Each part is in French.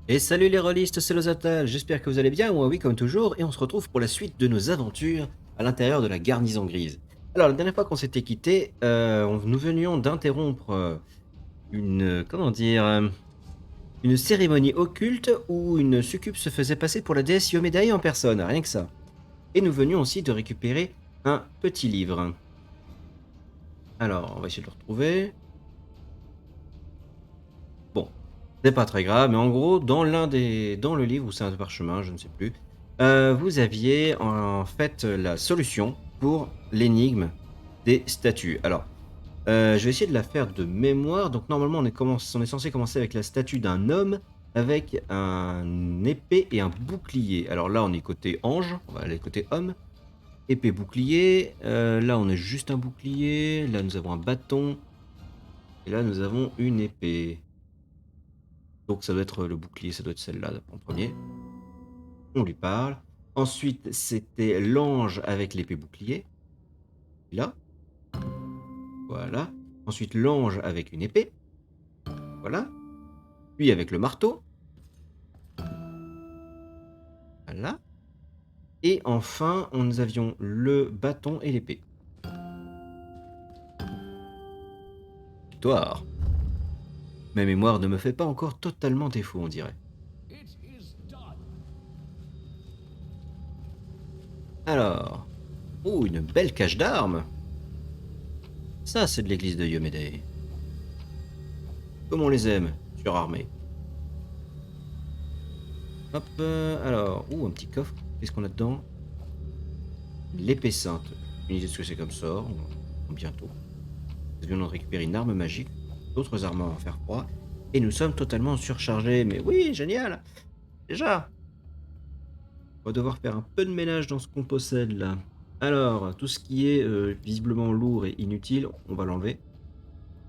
Et salut les rôlistes, c'est Lozatal, j'espère que vous allez bien, moi oui comme toujours, et on se retrouve pour la suite de nos aventures à l'intérieur de la garnison grise. Alors la dernière fois qu'on s'était quitté, nous venions d'interrompre comment dire, une cérémonie occulte où une succube se faisait passer pour la déesse Yomedae en personne, rien que ça. Et nous venions aussi de récupérer un petit livre. Alors, on va essayer de le retrouver. Bon, c'est pas très grave, mais en gros, dans le livre, ou c'est un parchemin, je ne sais plus, vous aviez en fait la solution pour l'énigme des statues. Alors, je vais essayer de la faire de mémoire. Donc normalement, on est censé commencer avec la statue d'un homme avec un épée et un bouclier. Alors là, on est côté ange, on va aller côté homme. Épée, bouclier. Là, on a juste un bouclier. Là, nous avons un bâton. Et là, nous avons une épée. Donc ça doit être le bouclier, ça doit être celle-là en premier. On lui parle. Ensuite, c'était l'ange avec l'épée bouclier. Là, voilà. Ensuite, l'ange avec une épée. Voilà. Puis avec le marteau. Voilà. Et enfin, nous avions le bâton et l'épée. Victoire. Ma mémoire ne me fait pas encore totalement défaut, on dirait. Alors. Oh, une belle cache d'armes. Ça, c'est de l'église de Yomedae. Comme on les aime, surarmés. Hop, alors. Un petit coffre. Qu'est-ce qu'on a dedans? L'épée sainte. Une idée de ce que c'est comme ça. Bientôt. Nous venons de récupérer une arme magique, d'autres armes en fer froid, et nous sommes totalement surchargés. Mais oui, génial! Déjà! On va devoir faire un peu de ménage dans ce qu'on possède là. Alors, tout ce qui est visiblement lourd et inutile, on va l'enlever.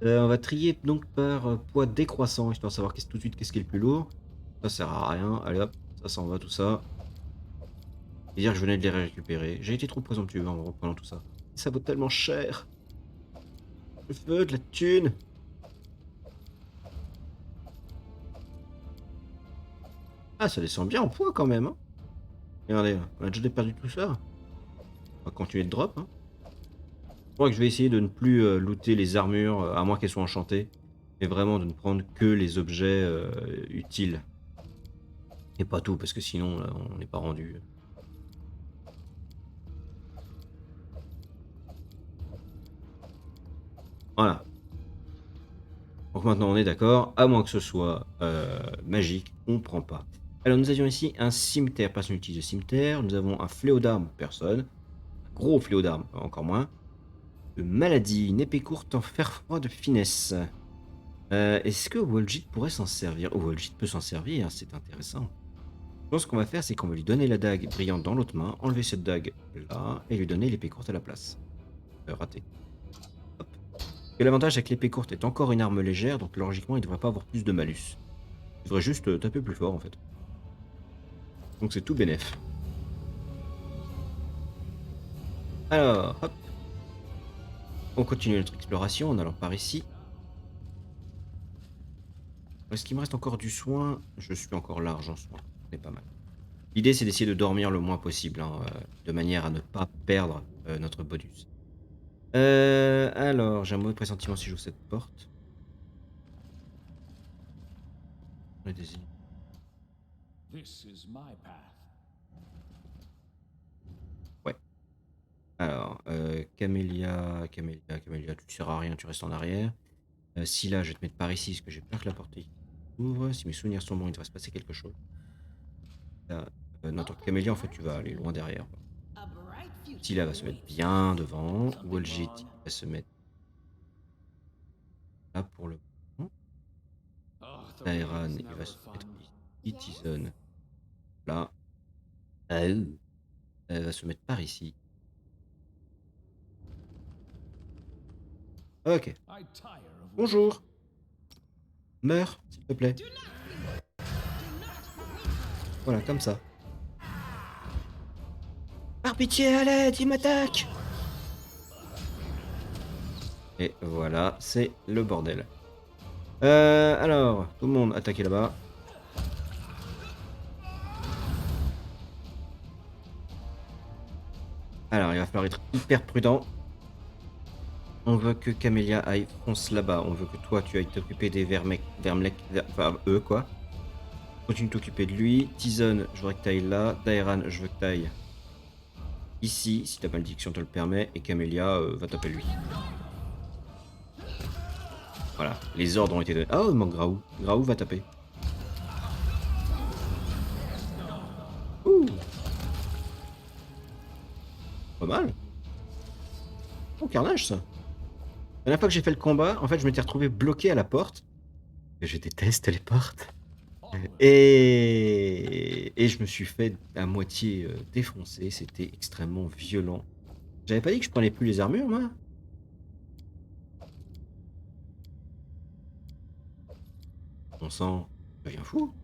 On va trier donc par poids décroissant, histoire de savoir tout de suite qu'est-ce qui est le plus lourd. Ça sert à rien. Allez hop, ça s'en va tout ça. Et dire que je venais de les récupérer. J'ai été trop présomptueux en reprenant tout ça. Ça vaut tellement cher. Je veux de la thune. Ah, ça descend bien en poids quand même, hein. Regardez, on a déjà perdu tout ça. On va continuer de drop, hein. Je crois que je vais essayer de ne plus looter les armures, à moins qu'elles soient enchantées. Et vraiment de ne prendre que les objets utiles. Et pas tout, parce que sinon, là, on n'est pas rendu. Voilà. Donc maintenant, on est d'accord. À moins que ce soit magique, on prend pas. Alors, nous avions ici un cimetière. Personne n'utilise le cimetière. Nous avons un fléau d'armes. Personne. Un gros fléau d'armes. Encore moins. De maladie. Une épée courte en fer froid de finesse. Est-ce que Walgit pourrait s'en servir? Oh, Walgit peut s'en servir, c'est intéressant. Je pense qu'on va faire, c'est qu'on va lui donner la dague brillante dans l'autre main, enlever cette dague là, et lui donner l'épée courte à la place. Raté. Hop. Et l'avantage, c'est que l'épée courte est encore une arme légère, donc logiquement, il ne devrait pas avoir plus de malus. Il devrait juste taper plus fort, en fait. Donc c'est tout bénef. Alors, hop. On continue notre exploration en allant par ici. Est-ce qu'il me reste encore du soin? Je suis encore large en soin. C'est pas mal. L'idée, c'est d'essayer de dormir le moins possible, hein, de manière à ne pas perdre notre bonus. Alors, j'ai un mauvais pressentiment si j'ouvre cette porte. On a des- Ouais. Alors, Camélia, tu ne sers à rien, tu restes en arrière. Si là, je vais te mettre par ici, parce que j'ai peur que la porte ouvre. Si mes souvenirs sont bons, il devrait se passer quelque chose. Là, notre Camélia, en fait, tu vas aller loin derrière. Scylla va se mettre bien devant. Walgit va se mettre là pour le moment. Taeran, il va se mettre ici. Tison, là. Elle va se mettre par ici. Ok. Bonjour. Meurs, s'il te plaît. Voilà, comme ça. Par pitié, à l'aide, il m'attaque. Et voilà, c'est le bordel. Alors, tout le monde attaquez là-bas. Alors, il va falloir être hyper prudent. On veut que Camélia aille fonce là-bas. On veut que toi, tu ailles t'occuper des enfin, eux, quoi. Continue de t'occuper de lui. Tizon, je voudrais que tu ailles là. Dairan, je veux que tu ailles ici, si ta malédiction te le permet. Et Camélia, va taper lui. Voilà, les ordres ont été donnés. Ah, il manque Graou. Graou va taper. Ouh, pas mal. Oh, carnage, ça. La dernière fois que j'ai fait le combat, en fait, je m'étais retrouvé bloqué à la porte. Je déteste les portes. Et je me suis fait à moitié défoncer. C'était extrêmement violent. J'avais pas dit que je prenais plus les armures, moi? On sent. Ça devient fou.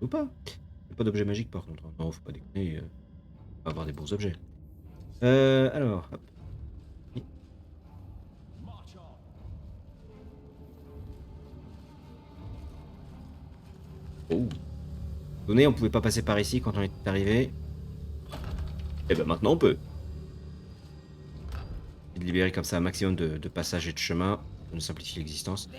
Ou pas? Y a pas d'objet magique par contre. Non, faut pas déconner. On va avoir des bons objets. Alors, hop. Oh. Donnez, on pouvait pas passer par ici quand on était arrivé. Et ben maintenant on peut. Et de libérer comme ça un maximum de passages et de chemins. Ça nous simplifie l'existence.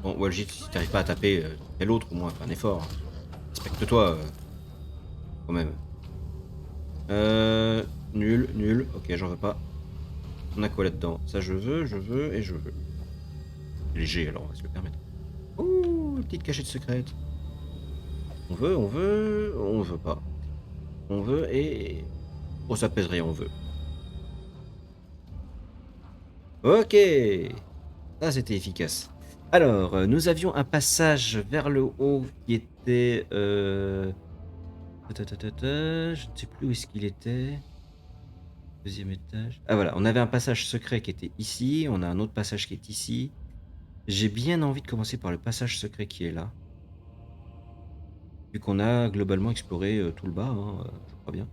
Bon, Walgit, si t'arrives pas à taper, fais l'autre au moins, fais un effort. Hein. Respecte-toi, quand même. Nul, nul. Ok, j'en veux pas. On a quoi là-dedans? Ça, je veux et je veux. Léger, alors on va se le permettre. Ouh, petite cachette secrète. On veut pas. On veut et... Oh, ça pèse rien, on veut. Ok. Ça, c'était efficace. Alors, nous avions un passage vers le haut qui était... Je ne sais plus où est-ce qu'il était. Deuxième étage. Ah voilà, on avait un passage secret qui était ici. On a un autre passage qui est ici. J'ai bien envie de commencer par le passage secret qui est là. Vu qu'on a globalement exploré tout le bas, hein, je crois bien.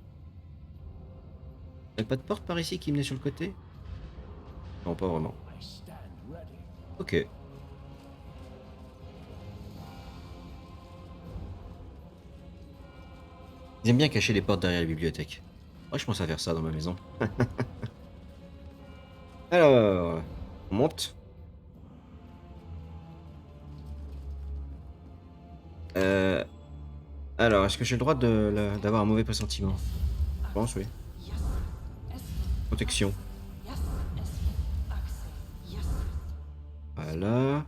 Y'a pas de porte par ici qui menait sur le côté? Non, pas vraiment. Ok. Ils aiment bien cacher les portes derrière la bibliothèque. Moi, je pense à faire ça dans ma maison. Alors, on monte. Euh, alors, est-ce que j'ai le droit d'avoir un mauvais pressentiment? Je pense, oui. Protection. Voilà.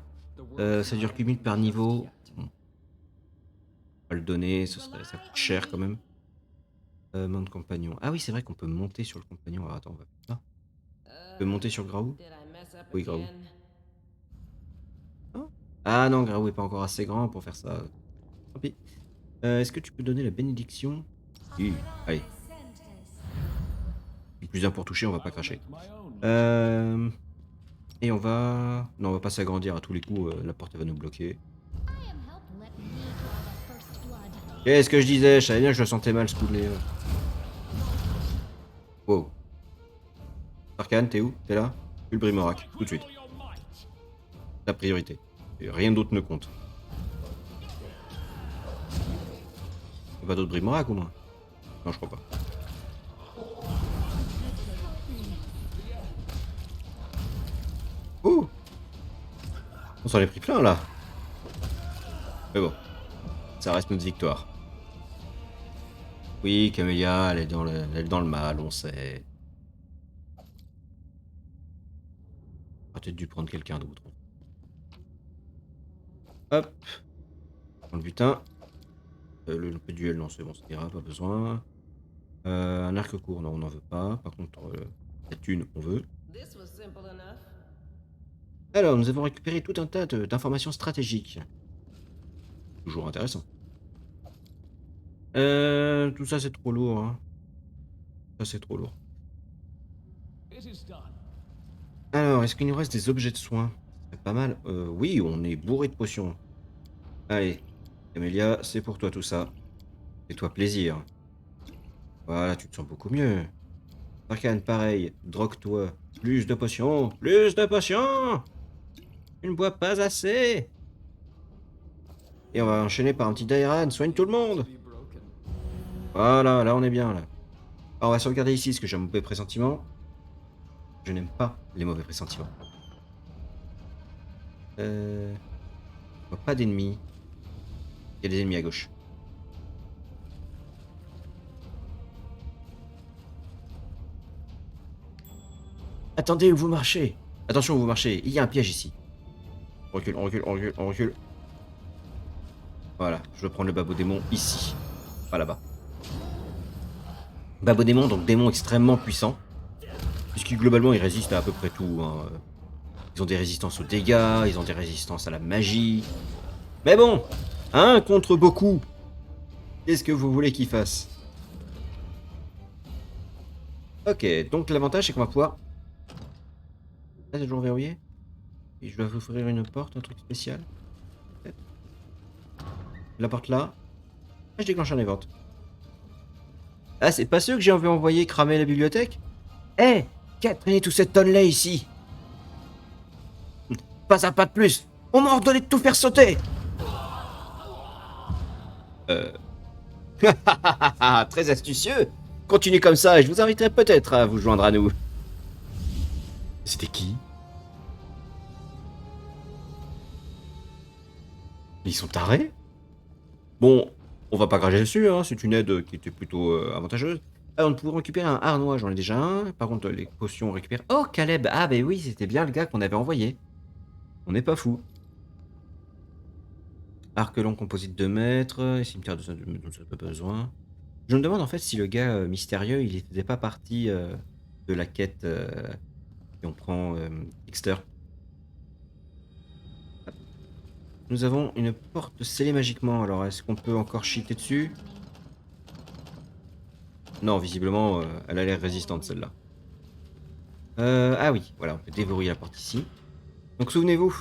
Ça dure qu'une minute par niveau. Bon, on va le donner, ça coûte cher quand même. Monde compagnon. Ah oui, c'est vrai qu'on peut monter sur le compagnon. Alors, attends, on va faire ça. On peut monter sur Graou? Oui, Graou. Ah, ah non, Graou est pas encore assez grand pour faire ça. Tant pis. Est-ce que tu peux donner la bénédiction? Oui, allez. Plus un pour toucher, on va pas cracher. Et on va... Non, on va pas s'agrandir à tous les coups, la porte elle va nous bloquer. Qu'est-ce que je disais? Je savais bien que je le sentais mal ce coup de nez. Wow. Arcane, t'es où? T'es là? Tue le Brimorak, tout de suite. Ta priorité. Et rien d'autre ne compte. Y'a pas d'autre Brimorak au moins? Non, je crois pas. Ouh! On s'en est pris plein là. Mais bon, ça reste notre victoire. Oui, Camélia, elle est dans le mal, on sait. On aurait peut-être dû prendre quelqu'un d'autre. Hop, prends le butin. Le peu de duel, non, c'est bon, ça ira, pas besoin. Un arc court, non, on n'en veut pas. Par contre, la thune, on veut. Alors, nous avons récupéré tout un tas d'informations stratégiques. Toujours intéressant. Tout ça, c'est trop lourd. Hein. Ça, c'est trop lourd. Alors, est-ce qu'il nous reste des objets de soins? C'est pas mal. Oui, on est bourré de potions. Allez, Camélia, c'est pour toi tout ça. Fais-toi plaisir. Voilà, tu te sens beaucoup mieux. Arcane, pareil. Drogue-toi. Plus de potions. Plus de potions! Tu ne bois pas assez. Et on va enchaîner par un petit Dairan. Soigne tout le monde. Voilà, là on est bien là. Alors, on va sauvegarder ici parce que j'ai un mauvais pressentiment. Je n'aime pas les mauvais pressentiments. Je vois pas d'ennemis. Il y a des ennemis à gauche. Attendez, où vous marchez? Attention où vous marchez, il y a un piège ici. On recule, on recule, on recule, on recule. Voilà, je vais prendre le babo démon ici. Pas là-bas. Babo démon, donc démon extrêmement puissant. Puisque globalement, ils résistent à peu près tout. Hein. Ils ont des résistances aux dégâts, ils ont des résistances à la magie. Mais bon, un contre beaucoup. Qu'est-ce que vous voulez qu'ils fassent? Ok, donc l'avantage c'est qu'on va pouvoir... Là c'est toujours verrouillé. Et je dois vous ouvrir une porte, un truc spécial. Peut-être. La porte là. Ah, je déclenche un event. Ah, c'est pas ceux que j'ai envoyé cramer la bibliothèque? Eh, qui a traîné toute cette tonne-là ici? Pas un pas de plus. On m'a ordonné de tout faire sauter. Euh... Très astucieux. Continuez comme ça et je vous inviterai peut-être à vous joindre à nous. C'était qui? Ils sont tarés? Bon, on va pas cracher dessus, hein, c'est une aide qui était plutôt avantageuse. Alors, nous pouvons récupérer un harnois, j'en ai déjà un. Par contre, les potions, on récupère... Oh, Caleb! Ah, ben oui, c'était bien le gars qu'on avait envoyé. On n'est pas fou. Arc long composite de mètres, et cimetière dont ça n'a pas besoin. Je me demande en fait si le gars mystérieux, il faisait pas partie de la quête et on prend Dexter. Nous avons une porte scellée magiquement, alors est-ce qu'on peut encore cheater dessus? Non, visiblement, elle a l'air résistante celle-là. Ah oui, voilà, on peut déverrouiller la porte ici. Donc souvenez-vous,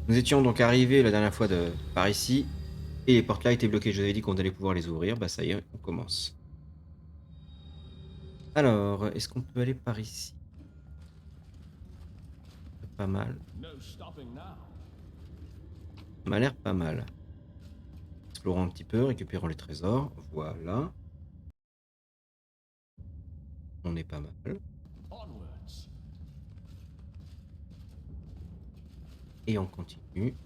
nous étions donc arrivés la dernière fois par ici, et les portes là étaient bloquées, je vous avais dit qu'on allait pouvoir les ouvrir, bah ça y est, on commence. Alors, est-ce qu'on peut aller par ici? Pas mal. Ça m'a l'air pas mal. Explorons un petit peu, récupérons les trésors. Voilà. On est pas mal. Et on continue.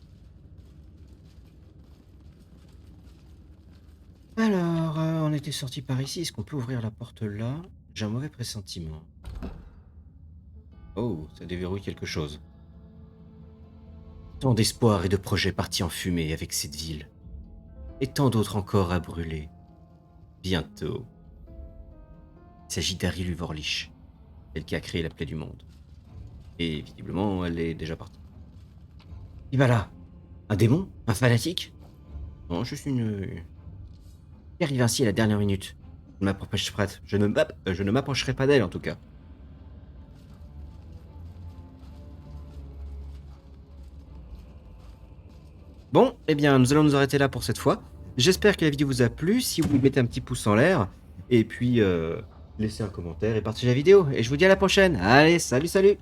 Alors, on était sorti par ici. Est-ce qu'on peut ouvrir la porte là? J'ai un mauvais pressentiment. Oh, ça déverrouille quelque chose. Tant d'espoir et de projets partis en fumée avec cette ville. Et tant d'autres encore à brûler. Bientôt. Il s'agit d'Harry Luvorlich, celle qui a créé la plaie du monde. Et visiblement, elle est déjà partie. Et bah là, un démon? Un fanatique? Non, juste une... Qui arrive ainsi à la dernière minute. Je ne m'approcherai pas d'elle en tout cas. Bon, eh bien, nous allons nous arrêter là pour cette fois. J'espère que la vidéo vous a plu. Si vous mettez un petit pouce en l'air, et puis laissez un commentaire et partagez la vidéo. Et je vous dis à la prochaine. Allez, salut, salut!